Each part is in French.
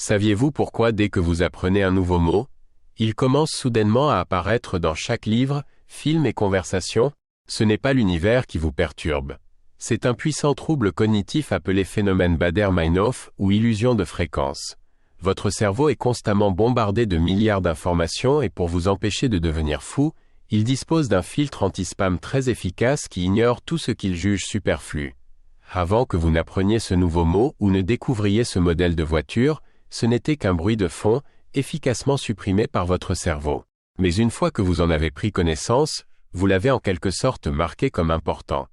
Saviez-vous pourquoi dès que vous apprenez un nouveau mot, il commence soudainement à apparaître dans chaque livre, film et conversation? Ce n'est pas l'univers qui vous perturbe. C'est un puissant trouble cognitif appelé phénomène Baader-Meinhof ou illusion de fréquence. Votre cerveau est constamment bombardé de milliards d'informations et pour vous empêcher de devenir fou, il dispose d'un filtre anti-spam très efficace qui ignore tout ce qu'il juge superflu. Avant que vous n'appreniez ce nouveau mot ou ne découvriez ce modèle de voiture, ce n'était qu'un bruit de fond, efficacement supprimé par votre cerveau. Mais une fois que vous en avez pris connaissance, vous l'avez en quelque sorte marqué comme important.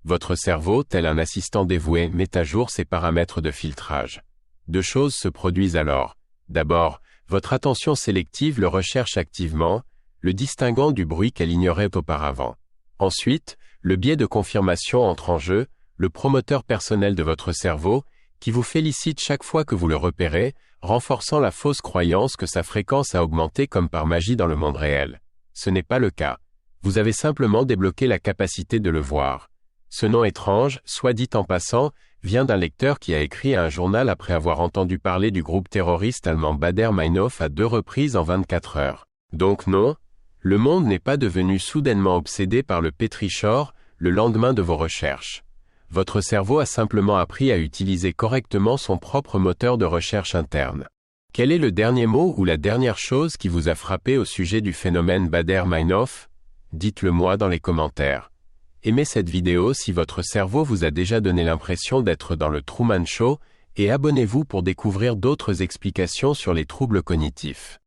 Votre cerveau, tel un assistant dévoué, met à jour ses paramètres de filtrage. Deux choses se produisent alors. D'abord, votre attention sélective le recherche activement, le distinguant du bruit qu'elle ignorait auparavant. Ensuite, le biais de confirmation entre en jeu, le promoteur personnel de votre cerveau, qui vous félicite chaque fois que vous le repérez, renforçant la fausse croyance que sa fréquence a augmenté comme par magie dans le monde réel. Ce n'est pas le cas. Vous avez simplement débloqué la capacité de le voir. Ce nom étrange, soit dit en passant, vient d'un lecteur qui a écrit un journal après avoir entendu parler du groupe terroriste allemand Baader-Meinhof à 2 reprises en 24 heures. Donc non, le monde n'est pas devenu soudainement obsédé par le pétrichor le lendemain de vos recherches. Votre cerveau a simplement appris à utiliser correctement son propre moteur de recherche interne. Quel est le dernier mot ou la dernière chose qui vous a frappé au sujet du phénomène Baader-Meinhof? Dites-le moi dans les commentaires. Aimez cette vidéo si votre cerveau vous a déjà donné l'impression d'être dans le Truman Show et abonnez-vous pour découvrir d'autres explications sur les troubles cognitifs.